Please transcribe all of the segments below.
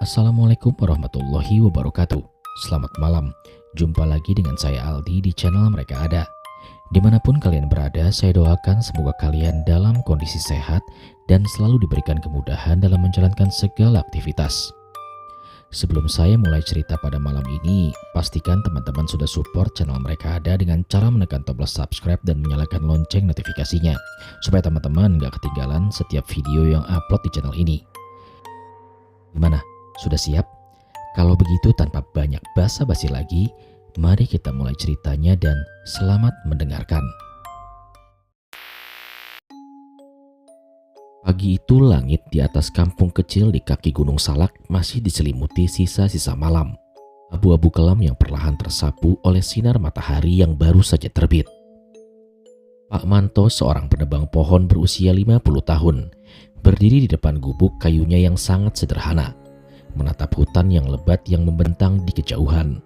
Assalamualaikum warahmatullahi wabarakatuh. Selamat malam, jumpa lagi dengan saya Aldi di channel Mereka Ada. Dimanapun kalian berada, saya doakan semoga kalian dalam kondisi sehat dan selalu diberikan kemudahan dalam menjalankan segala aktivitas. Sebelum saya mulai cerita pada malam ini, pastikan teman-teman sudah support channel Mereka Ada dengan cara menekan tombol subscribe dan menyalakan lonceng notifikasinya, supaya teman-teman gak ketinggalan setiap video yang upload di channel ini. Gimana? Sudah siap? Kalau begitu tanpa banyak basa-basi lagi, mari kita mulai ceritanya dan selamat mendengarkan. Pagi itu langit di atas kampung kecil di kaki Gunung Salak masih diselimuti sisa-sisa malam. Abu-abu kelam yang perlahan tersapu oleh sinar matahari yang baru saja terbit. Pak Manto, seorang penebang pohon berusia 50 tahun, berdiri di depan gubuk kayunya yang sangat sederhana, menatap hutan yang lebat yang membentang di kejauhan.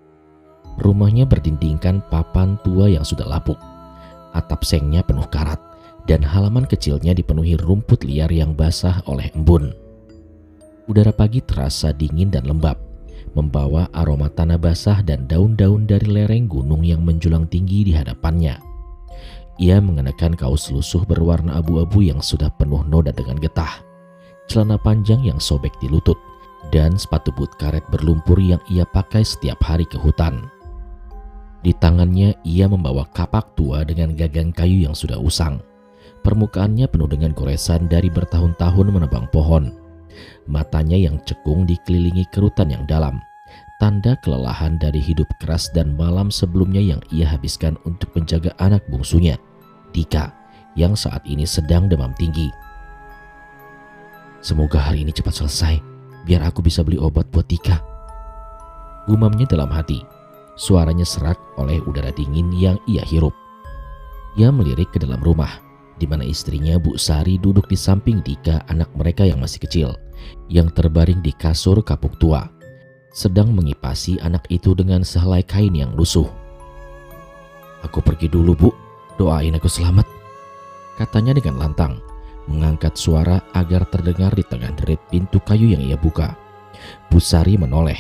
Rumahnya berdindingkan papan tua yang sudah lapuk, atap sengnya penuh karat, dan halaman kecilnya dipenuhi rumput liar yang basah oleh embun. Udara pagi terasa dingin dan lembab, membawa aroma tanah basah dan daun-daun dari lereng gunung yang menjulang tinggi di hadapannya. Ia mengenakan kaos lusuh berwarna abu-abu yang sudah penuh noda dengan getah, celana panjang yang sobek di lutut, dan sepatu boot karet berlumpur yang ia pakai setiap hari ke hutan. Di tangannya ia membawa kapak tua dengan gagang kayu yang sudah usang. Permukaannya penuh dengan goresan dari bertahun-tahun menebang pohon. Matanya yang cekung dikelilingi kerutan yang dalam, tanda kelelahan dari hidup keras dan malam sebelumnya yang ia habiskan untuk menjaga anak bungsunya, Dika, yang saat ini sedang demam tinggi. Semoga hari ini cepat selesai, biar aku bisa beli obat buat Dika, gumamnya dalam hati. Suaranya serak oleh udara dingin yang ia hirup. Ia melirik ke dalam rumah, di mana istrinya Bu Sari duduk di samping Dika, anak mereka yang masih kecil, yang terbaring di kasur kapuk tua, sedang mengipasi anak itu dengan sehelai kain yang lusuh. "Aku pergi dulu, Bu, doain aku selamat," katanya dengan lantang, mengangkat suara agar terdengar di tengah derit pintu kayu yang ia buka. Bu Sari menoleh,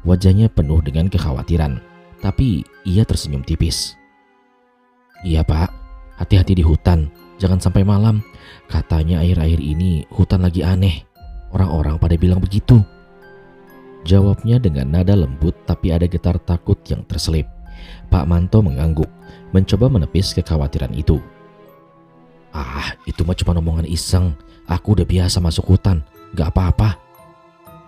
wajahnya penuh dengan kekhawatiran, tapi ia tersenyum tipis. "Iya, Pak, hati-hati di hutan, jangan sampai malam. Katanya akhir-akhir ini hutan lagi aneh, orang-orang pada bilang begitu," jawabnya dengan nada lembut tapi ada getar takut yang terselip. Pak Manto mengangguk, mencoba menepis kekhawatiran itu. "Ah, itu mah cuma omongan iseng. Aku udah biasa masuk hutan, gak apa-apa,"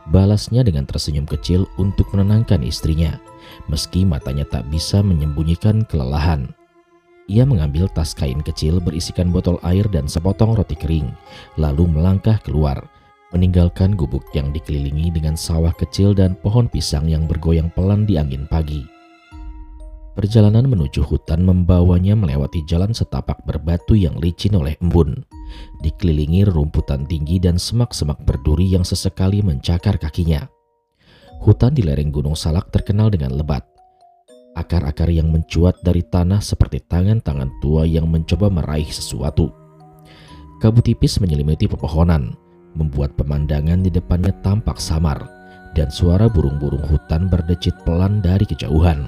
balasnya dengan tersenyum kecil untuk menenangkan istrinya, meski matanya tak bisa menyembunyikan kelelahan. Ia mengambil tas kain kecil berisikan botol air dan sepotong roti kering, lalu melangkah keluar, meninggalkan gubuk yang dikelilingi dengan sawah kecil dan pohon pisang yang bergoyang pelan di angin pagi. Perjalanan menuju hutan membawanya melewati jalan setapak berbatu yang licin oleh embun, dikelilingi rumputan tinggi dan semak-semak berduri yang sesekali mencakar kakinya. Hutan di lereng Gunung Salak terkenal dengan lebat. Akar-akar yang mencuat dari tanah seperti tangan-tangan tua yang mencoba meraih sesuatu. Kabut tipis menyelimuti pepohonan, membuat pemandangan di depannya tampak samar, dan suara burung-burung hutan berdecit pelan dari kejauhan,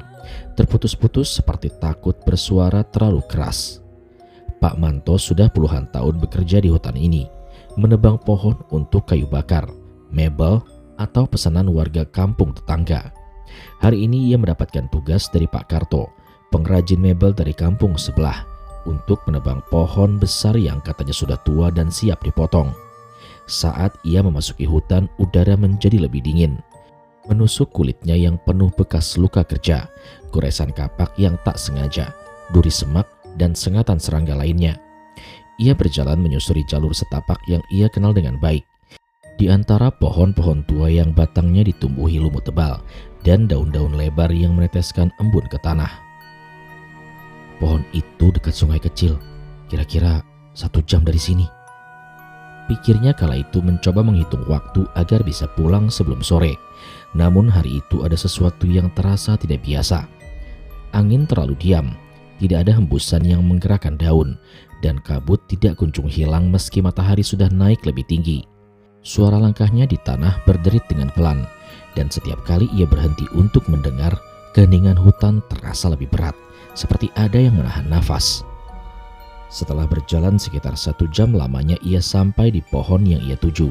terputus-putus seperti takut bersuara terlalu keras. Pak Manto sudah puluhan tahun bekerja di hutan ini, menebang pohon untuk kayu bakar, mebel, atau pesanan warga kampung tetangga. Hari ini ia mendapatkan tugas dari Pak Karto, pengrajin mebel dari kampung sebelah, untuk menebang pohon besar yang katanya sudah tua dan siap dipotong. Saat ia memasuki hutan, udara menjadi lebih dingin, menusuk kulitnya yang penuh bekas luka kerja, goresan kapak yang tak sengaja, duri semak, dan sengatan serangga lainnya. Ia berjalan menyusuri jalur setapak yang ia kenal dengan baik, di antara pohon-pohon tua yang batangnya ditumbuhi lumut tebal dan daun-daun lebar yang meneteskan embun ke tanah. "Pohon itu dekat sungai kecil, kira-kira 1 jam dari sini," pikirnya kala itu, mencoba menghitung waktu agar bisa pulang sebelum sore. Namun hari itu ada sesuatu yang terasa tidak biasa. Angin terlalu diam, tidak ada hembusan yang menggerakkan daun, dan kabut tidak kunjung hilang meski matahari sudah naik lebih tinggi. Suara langkahnya di tanah berderit dengan pelan, dan setiap kali ia berhenti untuk mendengar, keheningan hutan terasa lebih berat, seperti ada yang menahan nafas. Setelah berjalan sekitar 1 jam lamanya ia sampai di pohon yang ia tuju.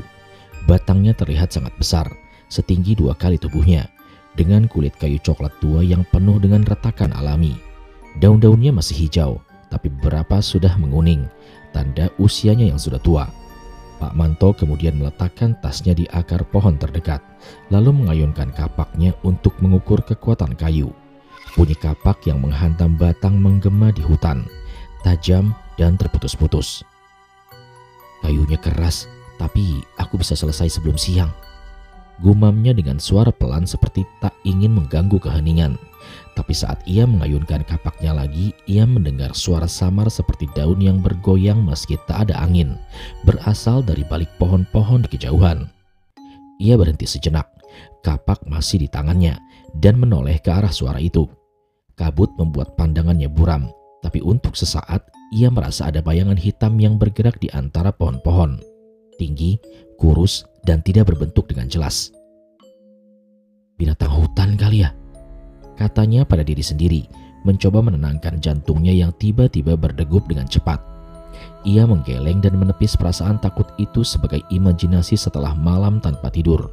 Batangnya terlihat sangat besar, setinggi 2 kali tubuhnya, dengan kulit kayu coklat tua yang penuh dengan retakan alami. Daun-daunnya masih hijau, tapi beberapa sudah menguning, tanda usianya yang sudah tua. Pak Manto kemudian meletakkan tasnya di akar pohon terdekat, lalu mengayunkan kapaknya untuk mengukur kekuatan kayu. Bunyi kapak yang menghantam batang menggema di hutan, tajam dan terputus-putus. Kayunya keras, tapi aku bisa selesai sebelum siang. Gumamnya dengan suara pelan seperti tak ingin mengganggu keheningan. Tapi saat ia mengayunkan kapaknya lagi, ia mendengar suara samar seperti daun yang bergoyang meski tak ada angin, berasal dari balik pohon-pohon di kejauhan. Ia berhenti sejenak, kapak masih di tangannya, dan menoleh ke arah suara itu. Kabut membuat pandangannya buram, tapi untuk sesaat ia merasa ada bayangan hitam yang bergerak di antara pohon-pohon. Tinggi, kurus, dan tidak berbentuk dengan jelas. Binatang hutan kali ya, katanya pada diri sendiri, mencoba menenangkan jantungnya yang tiba-tiba berdegup dengan cepat. Ia menggeleng dan menepis perasaan takut itu sebagai imajinasi setelah malam tanpa tidur.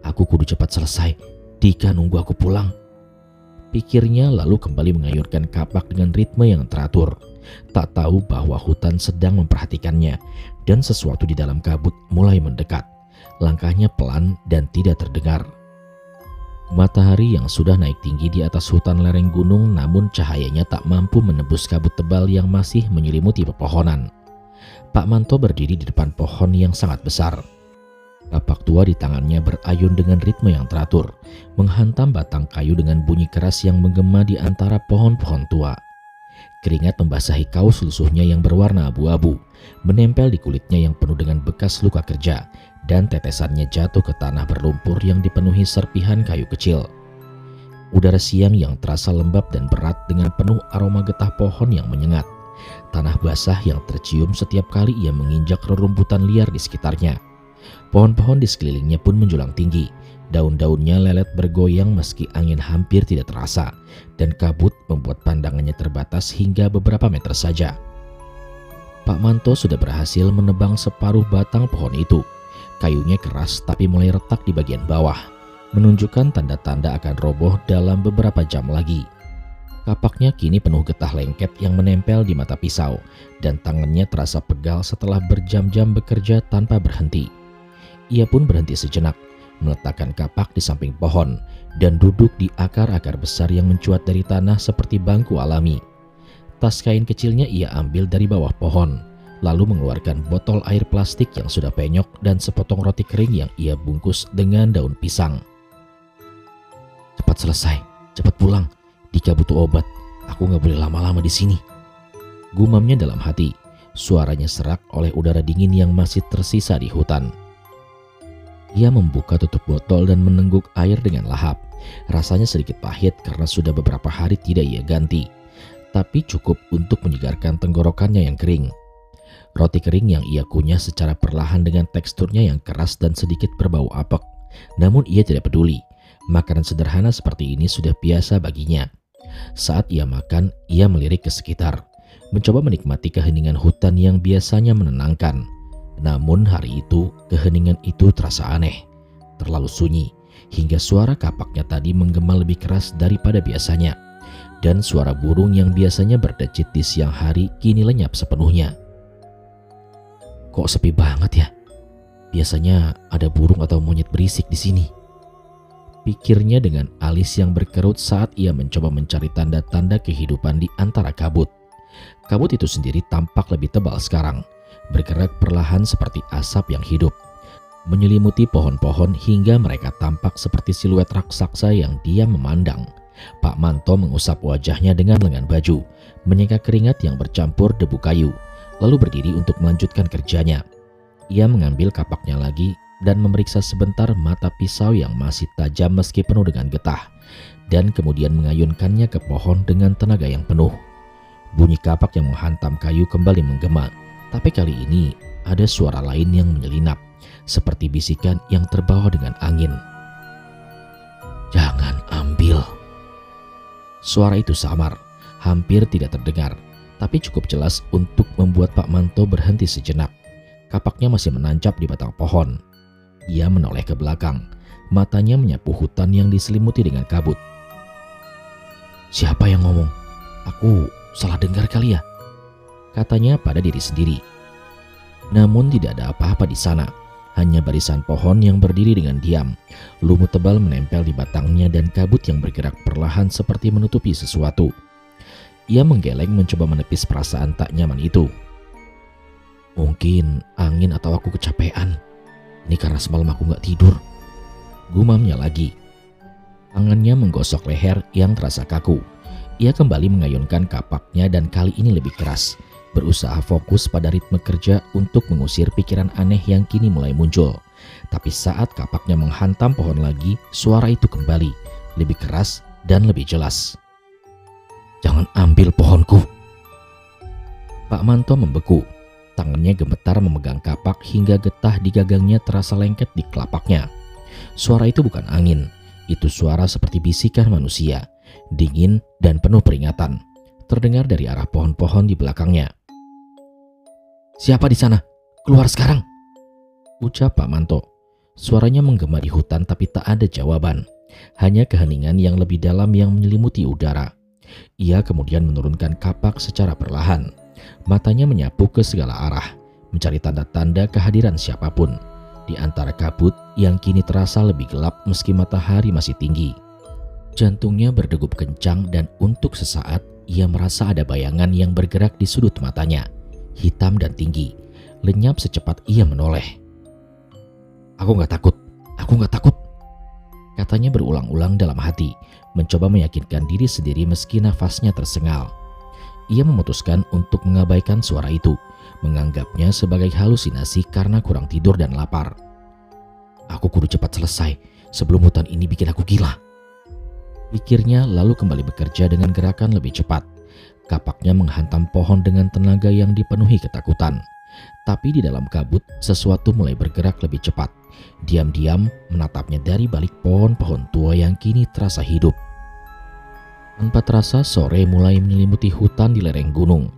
Aku kudu cepat selesai, Dika nunggu aku pulang, pikirnya lalu kembali mengayunkan kapak dengan ritme yang teratur. Tak tahu bahwa hutan sedang memperhatikannya dan sesuatu di dalam kabut mulai mendekat. Langkahnya pelan dan tidak terdengar. Matahari yang sudah naik tinggi di atas hutan lereng gunung, namun cahayanya tak mampu menembus kabut tebal yang masih menyelimuti pepohonan. Pak Manto berdiri di depan pohon yang sangat besar. Kapak tua di tangannya berayun dengan ritme yang teratur, menghantam batang kayu dengan bunyi keras yang menggema di antara pohon-pohon tua. Keringat membasahi kaus lusuhnya yang berwarna abu-abu, menempel di kulitnya yang penuh dengan bekas luka kerja, dan tetesannya jatuh ke tanah berlumpur yang dipenuhi serpihan kayu kecil. Udara siang yang terasa lembab dan berat dengan penuh aroma getah pohon yang menyengat. Tanah basah yang tercium setiap kali ia menginjak rerumputan liar di sekitarnya. Pohon-pohon di sekelilingnya pun menjulang tinggi. Daun-daunnya lelet bergoyang meski angin hampir tidak terasa, dan kabut membuat pandangannya terbatas hingga beberapa meter saja. Pak Manto sudah berhasil menebang separuh batang pohon itu. Kayunya keras tapi mulai retak di bagian bawah, menunjukkan tanda-tanda akan roboh dalam beberapa jam lagi. Kapaknya kini penuh getah lengket yang menempel di mata pisau, dan tangannya terasa pegal setelah berjam-jam bekerja tanpa berhenti. Ia pun berhenti sejenak, meletakkan kapak di samping pohon, dan duduk di akar-akar besar yang mencuat dari tanah seperti bangku alami. Tas kain kecilnya ia ambil dari bawah pohon, lalu mengeluarkan botol air plastik yang sudah penyok dan sepotong roti kering yang ia bungkus dengan daun pisang. Cepat selesai, cepat pulang. Dika butuh obat. Aku gak boleh lama-lama di sini, gumamnya dalam hati. Suaranya serak oleh udara dingin yang masih tersisa di hutan. Ia membuka tutup botol dan menengguk air dengan lahap. Rasanya sedikit pahit karena sudah beberapa hari tidak ia ganti, tapi cukup untuk menyegarkan tenggorokannya yang kering. Roti kering yang ia kunyah secara perlahan dengan teksturnya yang keras dan sedikit berbau apek. Namun ia tidak peduli. Makanan sederhana seperti ini sudah biasa baginya. Saat ia makan, ia melirik ke sekitar, mencoba menikmati keheningan hutan yang biasanya menenangkan. Namun hari itu, keheningan itu terasa aneh, terlalu sunyi, hingga suara kapaknya tadi menggema lebih keras daripada biasanya. Dan suara burung yang biasanya berdecit di siang hari kini lenyap sepenuhnya. Kok sepi banget ya? Biasanya ada burung atau monyet berisik di sini, pikirnya dengan alis yang berkerut saat ia mencoba mencari tanda-tanda kehidupan di antara kabut. Kabut itu sendiri tampak lebih tebal sekarang, bergerak perlahan seperti asap yang hidup, menyelimuti pohon-pohon hingga mereka tampak seperti siluet raksasa yang diam memandang. Pak Manto mengusap wajahnya dengan lengan baju, menyeka keringat yang bercampur debu kayu, lalu berdiri untuk melanjutkan kerjanya. Ia mengambil kapaknya lagi dan memeriksa sebentar mata pisau yang masih tajam meski penuh dengan getah, dan kemudian mengayunkannya ke pohon dengan tenaga yang penuh. Bunyi kapak yang menghantam kayu kembali menggema. Tapi kali ini ada suara lain yang menyelinap, seperti bisikan yang terbawa dengan angin. Jangan ambil. Suara itu samar, hampir tidak terdengar, tapi cukup jelas untuk membuat Pak Manto berhenti sejenak. Kapaknya masih menancap di batang pohon. Ia menoleh ke belakang, matanya menyapu hutan yang diselimuti dengan kabut. Siapa yang ngomong? Aku salah dengar kali ya? Katanya pada diri sendiri. Namun tidak ada apa-apa di sana, hanya barisan pohon yang berdiri dengan diam. Lumut tebal menempel di batangnya dan kabut yang bergerak perlahan seperti menutupi sesuatu. Ia menggeleng mencoba menepis perasaan tak nyaman itu. Mungkin angin atau aku kecapean. Ini karena semalam aku gak tidur. Gumamnya lagi. Tangannya menggosok leher yang terasa kaku. Ia kembali mengayunkan kapaknya dan kali ini lebih keras. Berusaha fokus pada ritme kerja untuk mengusir pikiran aneh yang kini mulai muncul. Tapi saat kapaknya menghantam pohon lagi, suara itu kembali, lebih keras dan lebih jelas. Jangan ambil pohonku. Pak Manto membeku. Tangannya gemetar memegang kapak hingga getah di gagangnya terasa lengket di kelapaknya. Suara itu bukan angin, itu suara seperti bisikan manusia, dingin dan penuh peringatan, terdengar dari arah pohon-pohon di belakangnya. Siapa di sana? Keluar sekarang! Ucap Pak Manto. Suaranya menggema di hutan tapi tak ada jawaban, hanya keheningan yang lebih dalam yang menyelimuti udara. Ia kemudian menurunkan kapak secara perlahan. Matanya menyapu ke segala arah, mencari tanda-tanda kehadiran siapapun. Di antara kabut yang kini terasa lebih gelap meski matahari masih tinggi. Jantungnya berdegup kencang dan untuk sesaat ia merasa ada bayangan yang bergerak di sudut matanya. Hitam dan tinggi, lenyap secepat ia menoleh. Aku gak takut, katanya berulang-ulang dalam hati, mencoba meyakinkan diri sendiri meski nafasnya tersengal. Ia memutuskan untuk mengabaikan suara itu, menganggapnya sebagai halusinasi karena kurang tidur dan lapar. Aku kudu cepat selesai sebelum hutan ini bikin aku gila. Pikirnya lalu kembali bekerja dengan gerakan lebih cepat. Kapaknya menghantam pohon dengan tenaga yang dipenuhi ketakutan. Tapi di dalam kabut sesuatu mulai bergerak lebih cepat. Diam-diam menatapnya dari balik pohon-pohon tua yang kini terasa hidup. Tanpa terasa sore mulai menyelimuti hutan di lereng gunung.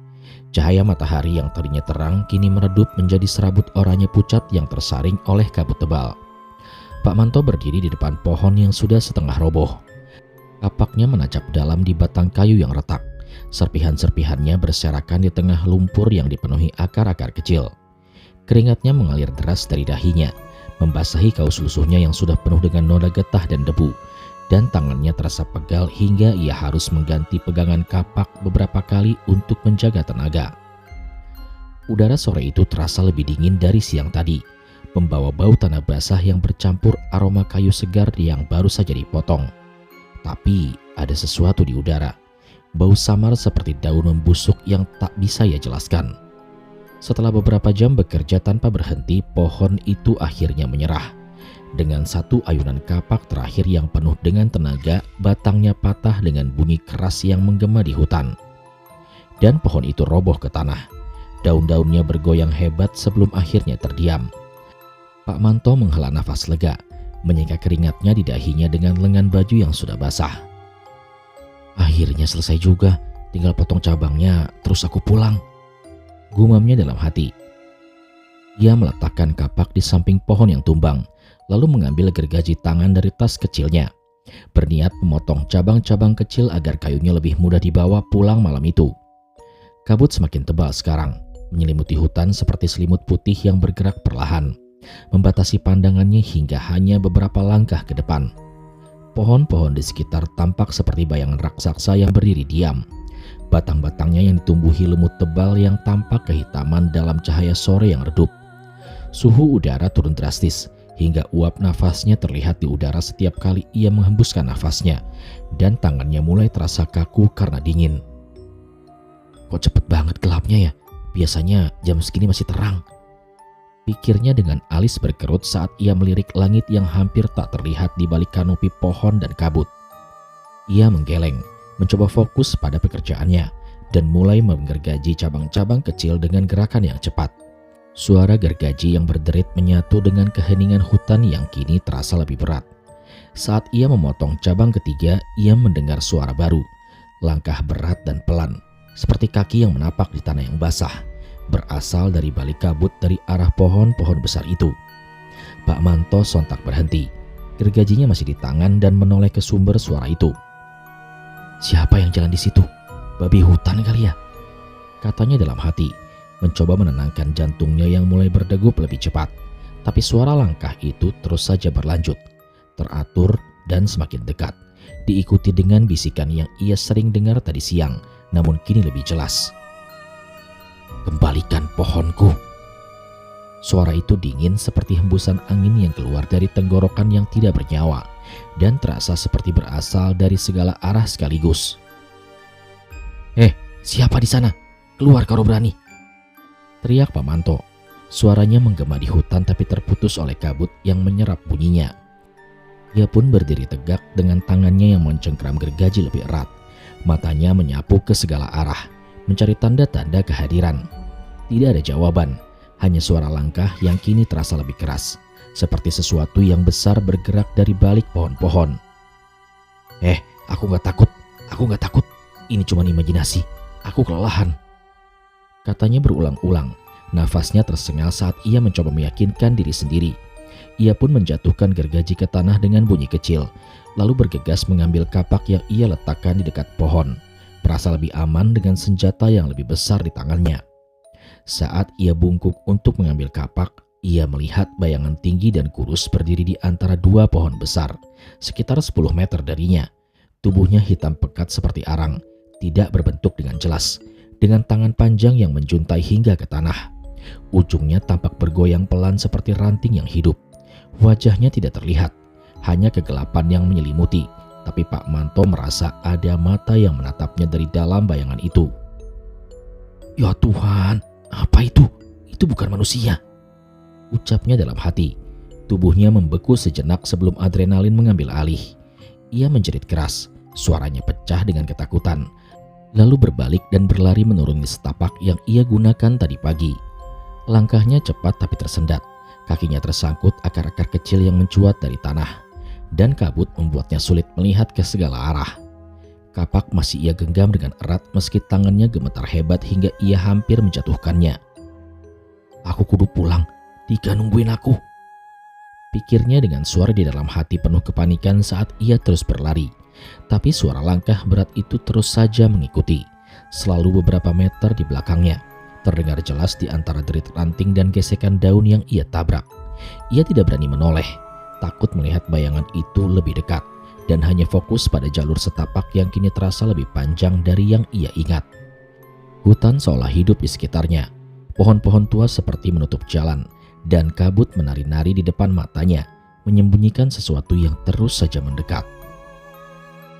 Cahaya matahari yang tadinya terang kini meredup menjadi serabut oranye pucat yang tersaring oleh kabut tebal. Pak Manto berdiri di depan pohon yang sudah setengah roboh. Kapaknya menancap dalam di batang kayu yang retak. Serpihan-serpihannya berserakan di tengah lumpur yang dipenuhi akar-akar kecil. Keringatnya mengalir deras dari dahinya, membasahi kaus lusuhnya yang sudah penuh dengan noda getah dan debu, dan tangannya terasa pegal hingga ia harus mengganti pegangan kapak beberapa kali untuk menjaga tenaga. Udara sore itu terasa lebih dingin dari siang tadi, membawa bau tanah basah yang bercampur aroma kayu segar yang baru saja dipotong. Tapi ada sesuatu di udara. Bau samar seperti daun membusuk yang tak bisa ia jelaskan. Setelah beberapa jam bekerja tanpa berhenti, pohon itu akhirnya menyerah. Dengan satu ayunan kapak terakhir yang penuh dengan tenaga, batangnya patah dengan bunyi keras yang menggema di hutan. Dan pohon itu roboh ke tanah. Daun-daunnya bergoyang hebat sebelum akhirnya terdiam. Pak Manto menghela nafas lega, menyeka keringatnya di dahinya dengan lengan baju yang sudah basah. Akhirnya selesai juga, tinggal potong cabangnya terus aku pulang. Gumamnya dalam hati. Ia meletakkan kapak di samping pohon yang tumbang, lalu mengambil gergaji tangan dari tas kecilnya. Berniat memotong cabang-cabang kecil agar kayunya lebih mudah dibawa pulang malam itu. Kabut semakin tebal sekarang, menyelimuti hutan seperti selimut putih yang bergerak perlahan, membatasi pandangannya hingga hanya beberapa langkah ke depan. Pohon-pohon di sekitar tampak seperti bayangan raksasa yang berdiri diam. Batang-batangnya yang ditumbuhi lumut tebal yang tampak kehitaman dalam cahaya sore yang redup. Suhu udara turun drastis, hingga uap nafasnya terlihat di udara setiap kali ia menghembuskan nafasnya, dan tangannya mulai terasa kaku karena dingin. Kok cepet banget gelapnya ya? Biasanya jam segini masih terang. Pikirnya dengan alis berkerut saat ia melirik langit yang hampir tak terlihat di balik kanopi pohon dan kabut. Ia menggeleng, mencoba fokus pada pekerjaannya, dan mulai menggergaji cabang-cabang kecil dengan gerakan yang cepat. Suara gergaji yang berderit menyatu dengan keheningan hutan yang kini terasa lebih berat. Saat ia memotong cabang ketiga, ia mendengar suara baru. Langkah berat dan pelan, seperti kaki yang menapak di tanah yang basah, berasal dari balik kabut dari arah pohon-pohon besar itu. Pak Manto sontak berhenti. Gergajinya masih di tangan dan menoleh ke sumber suara itu. "Siapa yang jalan di situ? Babi hutan kali ya?" katanya dalam hati, mencoba menenangkan jantungnya yang mulai berdegup lebih cepat. Tapi suara langkah itu terus saja berlanjut, teratur dan semakin dekat, diikuti dengan bisikan yang ia sering dengar tadi siang, namun kini lebih jelas. "Kembalikan pohonku." Suara itu dingin seperti hembusan angin yang keluar dari tenggorokan yang tidak bernyawa, dan terasa seperti berasal dari segala arah sekaligus. Siapa di sana? Keluar kalau berani!" teriak Pak Manto. Suaranya menggema di hutan tapi terputus oleh kabut yang menyerap bunyinya. Ia pun berdiri tegak dengan tangannya yang mencengkram gergaji lebih erat. Matanya menyapu ke segala arah, mencari tanda-tanda kehadiran. Tidak ada jawaban, hanya suara langkah yang kini terasa lebih keras, seperti sesuatu yang besar bergerak dari balik pohon-pohon. Aku gak takut, ini cuma imajinasi, aku kelelahan," katanya berulang-ulang. Nafasnya tersengal saat ia mencoba meyakinkan diri sendiri. Ia pun menjatuhkan gergaji ke tanah dengan bunyi kecil, lalu bergegas mengambil kapak yang ia letakkan di dekat pohon. Merasa lebih aman dengan senjata yang lebih besar di tangannya. Saat ia bungkuk untuk mengambil kapak, ia melihat bayangan tinggi dan kurus berdiri di antara dua pohon besar, sekitar 10 meter darinya. Tubuhnya hitam pekat seperti arang, tidak berbentuk dengan jelas, dengan tangan panjang yang menjuntai hingga ke tanah. Ujungnya tampak bergoyang pelan seperti ranting yang hidup. Wajahnya tidak terlihat, hanya kegelapan yang menyelimuti. Tapi Pak Manto merasa ada mata yang menatapnya dari dalam bayangan itu. "Ya Tuhan, apa itu? Itu bukan manusia," ucapnya dalam hati. Tubuhnya membeku sejenak sebelum adrenalin mengambil alih. Ia menjerit keras, suaranya pecah dengan ketakutan, lalu berbalik dan berlari menuruni setapak yang ia gunakan tadi pagi. Langkahnya cepat tapi tersendat, kakinya tersangkut akar-akar kecil yang mencuat dari tanah, dan kabut membuatnya sulit melihat ke segala arah. Kapak masih ia genggam dengan erat meski tangannya gemetar hebat hingga ia hampir menjatuhkannya. "Aku kudu pulang, Dika nungguin aku," pikirnya dengan suara di dalam hati penuh kepanikan saat ia terus berlari. Tapi suara langkah berat itu terus saja mengikuti, selalu beberapa meter di belakangnya. Terdengar jelas di antara derit ranting dan gesekan daun yang ia tabrak. Ia tidak berani menoleh, takut melihat bayangan itu lebih dekat, dan hanya fokus pada jalur setapak yang kini terasa lebih panjang dari yang ia ingat. Hutan seolah hidup di sekitarnya. Pohon-pohon tua seperti menutup jalan, dan kabut menari-nari di depan matanya, menyembunyikan sesuatu yang terus saja mendekat.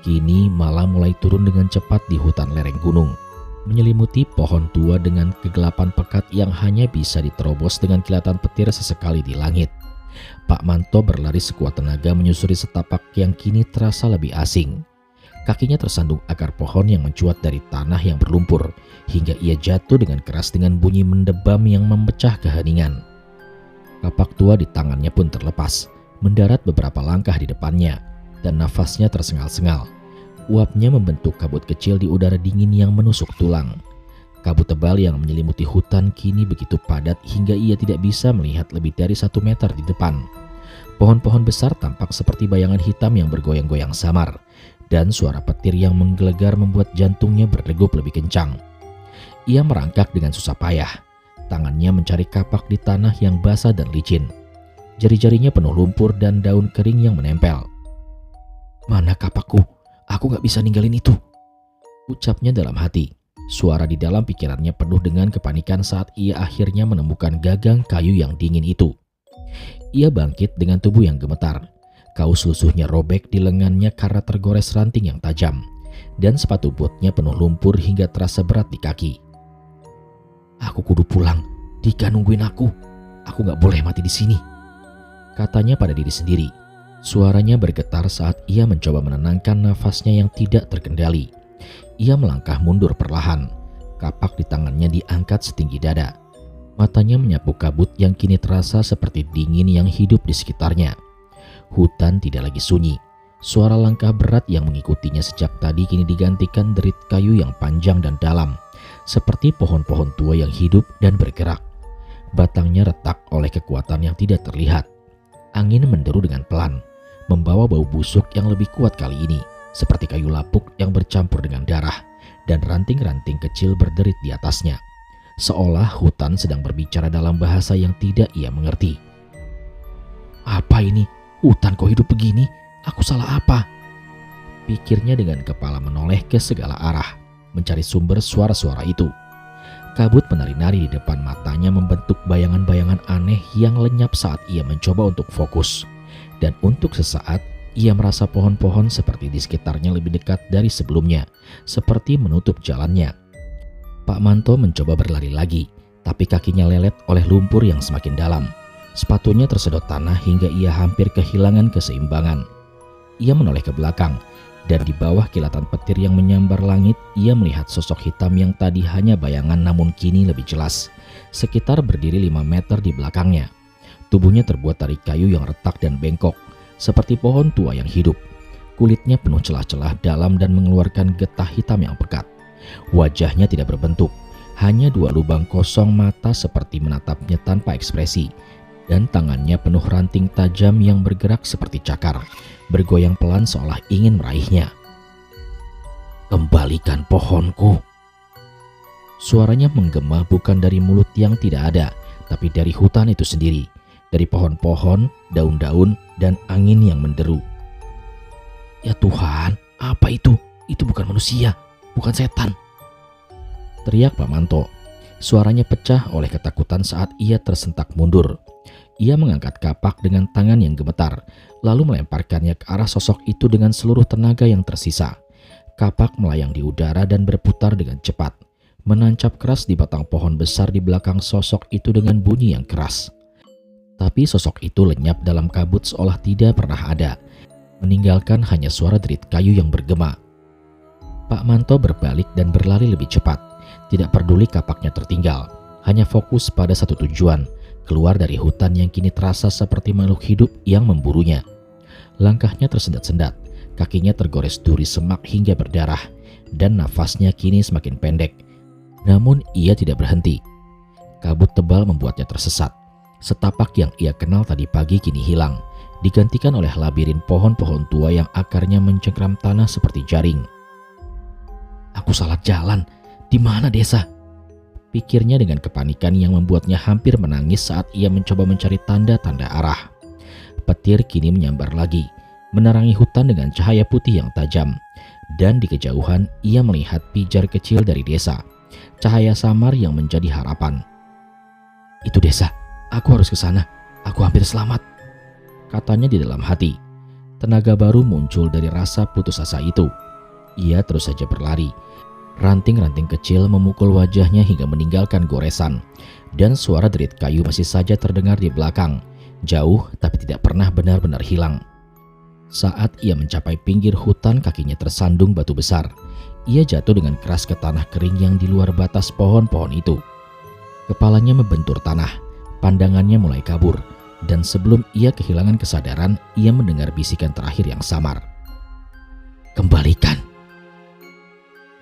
Kini malam mulai turun dengan cepat di hutan lereng gunung, menyelimuti pohon tua dengan kegelapan pekat yang hanya bisa diterobos dengan kilatan petir sesekali di langit. Pak Manto berlari sekuat tenaga menyusuri setapak yang kini terasa lebih asing. Kakinya tersandung akar pohon yang mencuat dari tanah yang berlumpur, hingga ia jatuh dengan keras dengan bunyi mendebam yang memecah keheningan. Kapak tua di tangannya pun terlepas, mendarat beberapa langkah di depannya, dan nafasnya tersengal-sengal. Uapnya membentuk kabut kecil di udara dingin yang menusuk tulang. Kabut tebal yang menyelimuti hutan kini begitu padat hingga ia tidak bisa melihat lebih dari 1 meter di depan. Pohon-pohon besar tampak seperti bayangan hitam yang bergoyang-goyang samar, dan suara petir yang menggelegar membuat jantungnya berdegup lebih kencang. Ia merangkak dengan susah payah, tangannya mencari kapak di tanah yang basah dan licin. Jari-jarinya penuh lumpur dan daun kering yang menempel. "Mana kapakku? Aku gak bisa ninggalin itu," ucapnya dalam hati. Suara di dalam pikirannya penuh dengan kepanikan saat ia akhirnya menemukan gagang kayu yang dingin itu. Ia bangkit dengan tubuh yang gemetar. Kaus lusuhnya robek di lengannya karena tergores ranting yang tajam, dan sepatu botnya penuh lumpur hingga terasa berat di kaki. "Aku kudu pulang, Dika nungguin aku. Aku gak boleh mati di sini," katanya pada diri sendiri. Suaranya bergetar saat ia mencoba menenangkan nafasnya yang tidak terkendali. Ia melangkah mundur perlahan. Kapak di tangannya diangkat setinggi dada. Matanya menyapu kabut yang kini terasa seperti dingin yang hidup di sekitarnya. Hutan tidak lagi sunyi. Suara langkah berat yang mengikutinya sejak tadi kini digantikan derit kayu yang panjang dan dalam, seperti pohon-pohon tua yang hidup dan bergerak. Batangnya retak oleh kekuatan yang tidak terlihat. Angin menderu dengan pelan, membawa bau busuk yang lebih kuat kali ini, seperti kayu lapuk yang bercampur dengan darah, dan ranting-ranting kecil berderit di atasnya. Seolah hutan sedang berbicara dalam bahasa yang tidak ia mengerti. Apa ini? Hutan kok hidup begini? Aku salah apa? Pikirnya dengan kepala menoleh ke segala arah, mencari sumber suara-suara itu. Kabut menari-nari di depan matanya membentuk bayangan-bayangan aneh yang lenyap saat ia mencoba untuk fokus. Dan untuk sesaat, ia merasa pohon-pohon seperti di sekitarnya lebih dekat dari sebelumnya, seperti menutup jalannya. Pak Manto mencoba berlari lagi, tapi kakinya lelet oleh lumpur yang semakin dalam. Sepatunya tersedot tanah hingga ia hampir kehilangan keseimbangan. Ia menoleh ke belakang, dan di bawah kilatan petir yang menyambar langit, ia melihat sosok hitam yang tadi hanya bayangan namun kini lebih jelas, sekitar berdiri 5 meter di belakangnya. Tubuhnya terbuat dari kayu yang retak dan bengkok, seperti pohon tua yang hidup. Kulitnya penuh celah-celah dalam dan mengeluarkan getah hitam yang pekat. Wajahnya tidak berbentuk, hanya 2 lubang kosong mata seperti menatapnya tanpa ekspresi, dan tangannya penuh ranting tajam yang bergerak seperti cakar, bergoyang pelan seolah ingin meraihnya. "Kembalikan pohonku." Suaranya menggema bukan dari mulut yang tidak ada, tapi dari hutan itu sendiri, dari pohon-pohon, daun-daun, dan angin yang menderu. "Ya Tuhan, apa itu? Itu bukan manusia, bukan setan," teriak Pak Manto. Suaranya pecah oleh ketakutan saat ia tersentak mundur. Ia mengangkat kapak dengan tangan yang gemetar, lalu melemparkannya ke arah sosok itu dengan seluruh tenaga yang tersisa. Kapak melayang di udara dan berputar dengan cepat, menancap keras di batang pohon besar di belakang sosok itu dengan bunyi yang keras. Tapi sosok itu lenyap dalam kabut seolah tidak pernah ada, meninggalkan hanya suara derit kayu yang bergema. Pak Manto berbalik dan berlari lebih cepat. Tidak peduli kapaknya tertinggal, hanya fokus pada satu tujuan, keluar dari hutan yang kini terasa seperti makhluk hidup yang memburunya. Langkahnya tersendat-sendat, kakinya tergores duri semak hingga berdarah, dan nafasnya kini semakin pendek. Namun ia tidak berhenti. Kabut tebal membuatnya tersesat. Setapak yang ia kenal tadi pagi kini hilang, digantikan oleh labirin pohon-pohon tua yang akarnya mencengkram tanah seperti jaring. "Aku salah jalan. Di mana desa?" Pikirnya dengan kepanikan yang membuatnya hampir menangis saat ia mencoba mencari tanda-tanda arah. Petir kini menyambar lagi, menerangi hutan dengan cahaya putih yang tajam. Dan di kejauhan ia melihat pijar kecil dari desa, cahaya samar yang menjadi harapan. "Itu desa, aku harus ke sana, aku hampir selamat," katanya di dalam hati. Tenaga baru muncul dari rasa putus asa itu. Ia terus saja berlari. Ranting-ranting kecil memukul wajahnya hingga meninggalkan goresan, dan suara derit kayu masih saja terdengar di belakang, jauh tapi tidak pernah benar-benar hilang. Saat ia mencapai pinggir hutan, kakinya tersandung batu besar. Ia jatuh dengan keras ke tanah kering yang di luar batas pohon-pohon itu. Kepalanya membentur tanah, pandangannya mulai kabur, dan sebelum ia kehilangan kesadaran, ia mendengar bisikan terakhir yang samar. "Kembalikan."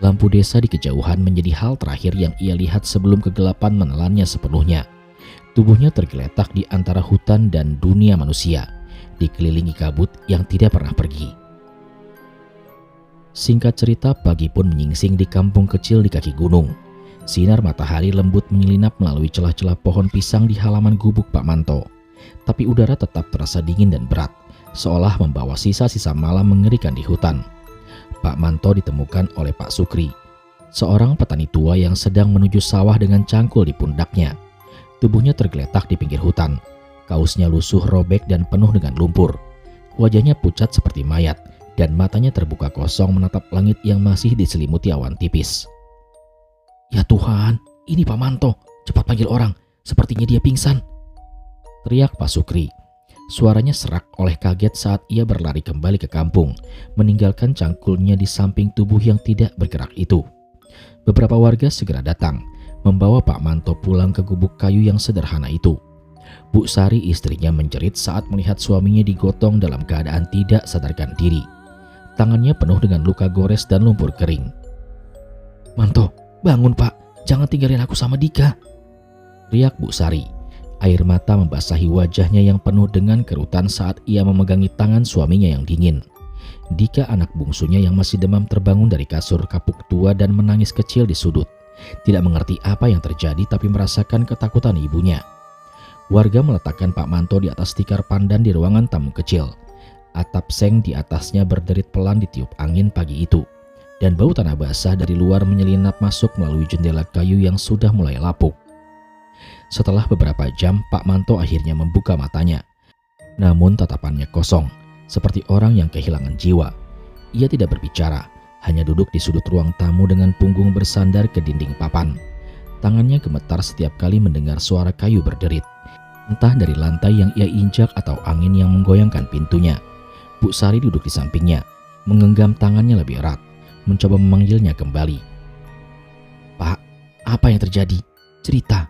Lampu desa di kejauhan menjadi hal terakhir yang ia lihat sebelum kegelapan menelannya sepenuhnya. Tubuhnya tergeletak di antara hutan dan dunia manusia, dikelilingi kabut yang tidak pernah pergi. Singkat cerita, pagi pun menyingsing di kampung kecil di kaki gunung. Sinar matahari lembut menyelinap melalui celah-celah pohon pisang di halaman gubuk Pak Manto. Tapi udara tetap terasa dingin dan berat, seolah membawa sisa-sisa malam mengerikan di hutan. Pak Manto ditemukan oleh Pak Sukri, seorang petani tua yang sedang menuju sawah dengan cangkul di pundaknya. Tubuhnya tergeletak di pinggir hutan, kaosnya lusuh robek dan penuh dengan lumpur. Wajahnya pucat seperti mayat, dan matanya terbuka kosong menatap langit yang masih diselimuti awan tipis. "Ya Tuhan, ini Pak Manto, cepat panggil orang, sepertinya dia pingsan," teriak Pak Sukri. Suaranya serak oleh kaget saat ia berlari kembali ke kampung, meninggalkan cangkulnya di samping tubuh yang tidak bergerak itu. Beberapa warga segera datang, membawa Pak Manto pulang ke gubuk kayu yang sederhana itu. Bu Sari istrinya menjerit saat melihat suaminya digotong dalam keadaan tidak sadarkan diri. Tangannya penuh dengan luka gores dan lumpur kering. "Manto, bangun Pak, jangan tinggalin aku sama Dika," riak Bu Sari. Air mata membasahi wajahnya yang penuh dengan kerutan saat ia memegangi tangan suaminya yang dingin. Dika, anak bungsunya yang masih demam, terbangun dari kasur kapuk tua dan menangis kecil di sudut. Tidak mengerti apa yang terjadi tapi merasakan ketakutan ibunya. Warga meletakkan Pak Manto di atas tikar pandan di ruangan tamu kecil. Atap seng di atasnya berderit pelan ditiup angin pagi itu. Dan bau tanah basah dari luar menyelinap masuk melalui jendela kayu yang sudah mulai lapuk. Setelah beberapa jam, Pak Manto akhirnya membuka matanya. Namun tatapannya kosong, seperti orang yang kehilangan jiwa. Ia tidak berbicara, hanya duduk di sudut ruang tamu dengan punggung bersandar ke dinding papan. Tangannya gemetar setiap kali mendengar suara kayu berderit. Entah dari lantai yang ia injak atau angin yang menggoyangkan pintunya. Bu Sari duduk di sampingnya, menggenggam tangannya lebih erat, mencoba memanggilnya kembali. "Pak, apa yang terjadi? Cerita.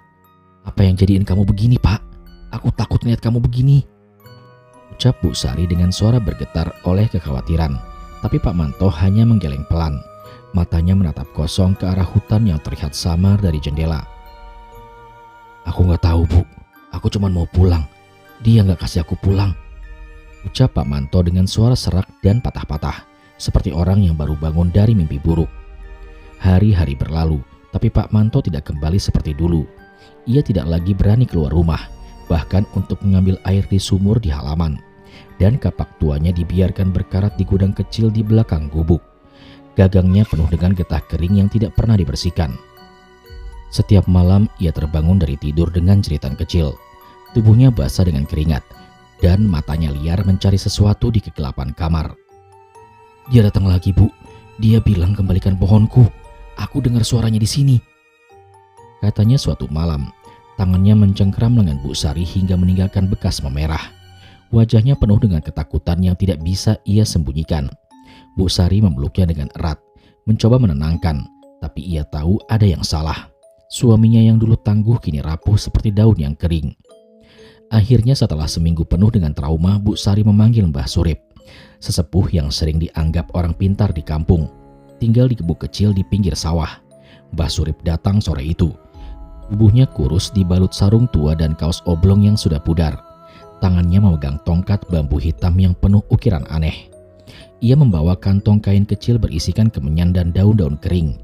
Apa yang jadiin kamu begini, Pak? Aku takut lihat kamu begini," ucap Bu Sari dengan suara bergetar oleh kekhawatiran. Tapi Pak Manto hanya menggeleng pelan. Matanya menatap kosong ke arah hutan yang terlihat samar dari jendela. "Aku nggak tahu, Bu. Aku cuma mau pulang. Dia nggak kasih aku pulang," ucap Pak Manto dengan suara serak dan patah-patah, seperti orang yang baru bangun dari mimpi buruk. Hari-hari berlalu, tapi Pak Manto tidak kembali seperti dulu. Ia tidak lagi berani keluar rumah, bahkan untuk mengambil air di sumur di halaman. Dan kapak tuanya dibiarkan berkarat di gudang kecil di belakang gubuk. Gagangnya penuh dengan getah kering yang tidak pernah dibersihkan. Setiap malam ia terbangun dari tidur dengan jeritan kecil. Tubuhnya basah dengan keringat, dan matanya liar mencari sesuatu di kegelapan kamar. "Dia datang lagi, Bu. Dia bilang kembalikan pohonku. Aku dengar suaranya di sini," katanya suatu malam. Tangannya mencengkram lengan Bu Sari hingga meninggalkan bekas memerah. Wajahnya penuh dengan ketakutan yang tidak bisa ia sembunyikan. Bu Sari memeluknya dengan erat, mencoba menenangkan, tapi ia tahu ada yang salah. Suaminya yang dulu tangguh kini rapuh seperti daun yang kering. Akhirnya setelah seminggu penuh dengan trauma, Bu Sari memanggil Mbah Surip, sesepuh yang sering dianggap orang pintar di kampung, tinggal di gubuk kecil di pinggir sawah. Mbah Surip datang sore itu. Tubuhnya kurus dibalut sarung tua dan kaos oblong yang sudah pudar. Tangannya memegang tongkat bambu hitam yang penuh ukiran aneh. Ia membawa kantong kain kecil berisikan kemenyan dan daun-daun kering.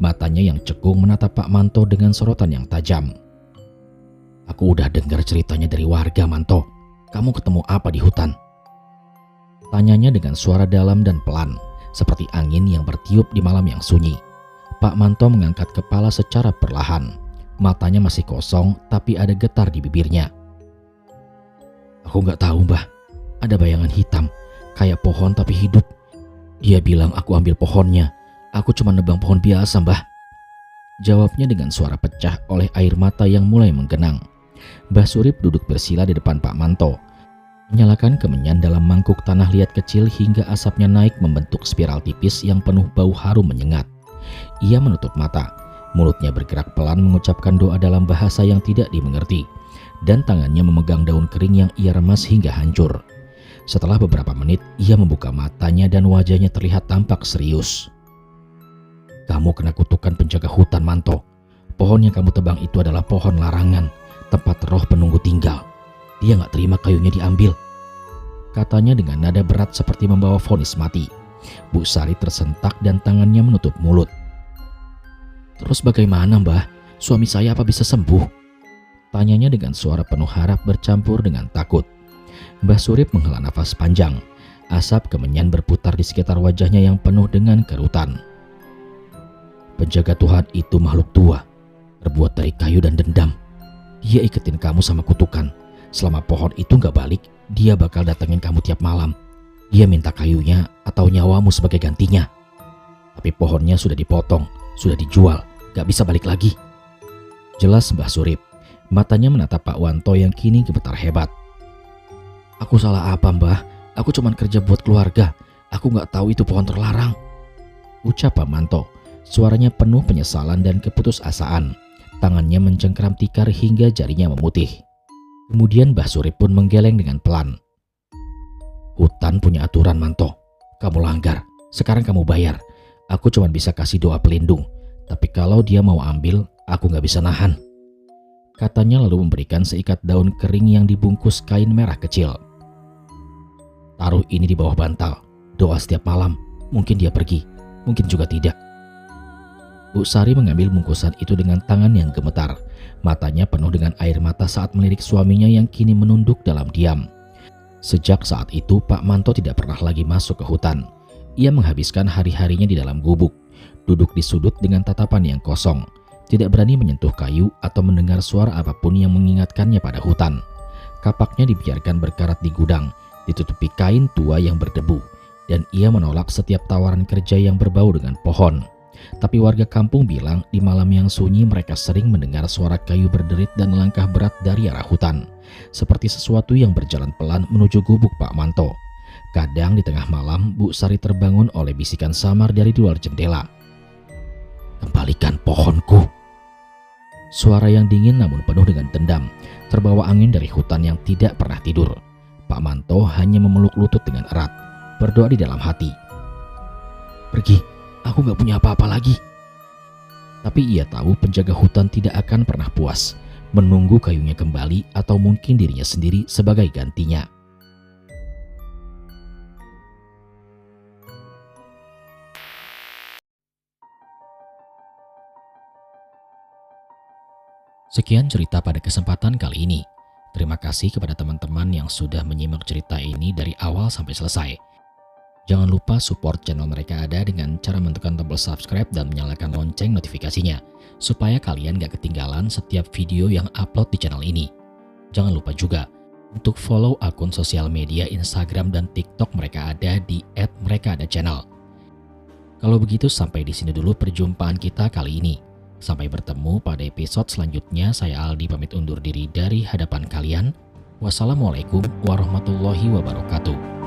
Matanya yang cekung menatap Pak Manto dengan sorotan yang tajam. "Aku udah dengar ceritanya dari warga, Manto. Kamu ketemu apa di hutan?" Tanyanya dengan suara dalam dan pelan, seperti angin yang bertiup di malam yang sunyi. Pak Manto mengangkat kepala secara perlahan. Matanya masih kosong, tapi ada getar di bibirnya. "Aku nggak tahu, Mbah. Ada bayangan hitam, kayak pohon tapi hidup. Dia bilang aku ambil pohonnya. Aku cuma nebang pohon biasa, Mbah," jawabnya dengan suara pecah oleh air mata yang mulai menggenang. Mbah Surip duduk bersila di depan Pak Manto, menyalakan kemenyan dalam mangkuk tanah liat kecil hingga asapnya naik membentuk spiral tipis yang penuh bau harum menyengat. Ia menutup mata, mulutnya bergerak pelan mengucapkan doa dalam bahasa yang tidak dimengerti, dan tangannya memegang daun kering yang ia remas hingga hancur. Setelah beberapa menit, ia membuka matanya dan wajahnya terlihat tampak serius. "Kamu kena kutukan penjaga hutan, Manto. Pohon yang kamu tebang itu adalah pohon larangan, tempat roh penunggu tinggal. Dia gak terima kayunya diambil," katanya dengan nada berat seperti membawa vonis mati. Bu Sari tersentak dan tangannya menutup mulut. "Terus bagaimana, Mbah? Suami saya apa bisa sembuh?" tanyanya dengan suara penuh harap bercampur dengan takut. Mbah Surip menghela nafas panjang. Asap kemenyan berputar di sekitar wajahnya yang penuh dengan kerutan. "Penjaga Tuhan itu makhluk tua, terbuat dari kayu dan dendam. Dia iketin kamu sama kutukan. Selama pohon itu gak balik, dia bakal datengin kamu tiap malam. Dia minta kayunya atau nyawamu sebagai gantinya. Tapi pohonnya sudah dipotong, sudah dijual, gak bisa balik lagi," jelas Mbah Surip. Matanya menatap Pak Wanto yang kini gemetar hebat. "Aku salah apa, Mbah? Aku cuma kerja buat keluarga. Aku gak tahu itu pohon terlarang," ucap Pak Manto. Suaranya penuh penyesalan dan keputusasaan. Tangannya mencengkram tikar hingga jarinya memutih. Kemudian Mbah Surip pun menggeleng dengan pelan. Hutan punya aturan, Manto. Kamu langgar, sekarang kamu bayar. Aku cuma bisa kasih doa pelindung. Tapi kalau dia mau ambil, aku nggak bisa nahan. Katanya lalu memberikan seikat daun kering yang dibungkus kain merah kecil. Taruh ini di bawah bantal. Doa setiap malam. Mungkin dia pergi, mungkin juga tidak. Bu Sari mengambil bungkusan itu dengan tangan yang gemetar. Matanya penuh dengan air mata saat melirik suaminya yang kini menunduk dalam diam. Sejak saat itu Pak Manto tidak pernah lagi masuk ke hutan. Ia menghabiskan hari-harinya di dalam gubuk, duduk di sudut dengan tatapan yang kosong, tidak berani menyentuh kayu atau mendengar suara apapun yang mengingatkannya pada hutan. Kapaknya dibiarkan berkarat di gudang, ditutupi kain tua yang berdebu, dan ia menolak setiap tawaran kerja yang berbau dengan pohon. Tapi warga kampung bilang di malam yang sunyi mereka sering mendengar suara kayu berderit dan langkah berat dari arah hutan, seperti sesuatu yang berjalan pelan menuju gubuk Pak Manto. Kadang di tengah malam Bu Sari terbangun oleh bisikan samar dari luar jendela. Kembalikan pohonku. Suara yang dingin namun penuh dengan dendam, terbawa angin dari hutan yang tidak pernah tidur. Pak Manto hanya memeluk lutut dengan erat, berdoa di dalam hati. Pergi, aku gak punya apa-apa lagi. Tapi ia tahu penjaga hutan tidak akan pernah puas, menunggu kayunya kembali atau mungkin dirinya sendiri sebagai gantinya. Sekian cerita pada kesempatan kali ini. Terima kasih kepada teman-teman yang sudah menyimak cerita ini dari awal sampai selesai. Jangan lupa support channel Mereka Ada dengan cara menekan tombol subscribe dan menyalakan lonceng notifikasinya, supaya kalian gak ketinggalan setiap video yang upload di channel ini. Jangan lupa juga untuk follow akun sosial media Instagram dan TikTok Mereka Ada di @merekaada_channel. Kalau begitu sampai di sini dulu perjumpaan kita kali ini. Sampai bertemu pada episode selanjutnya. Saya Aldi pamit undur diri dari hadapan kalian. Wassalamualaikum warahmatullahi wabarakatuh.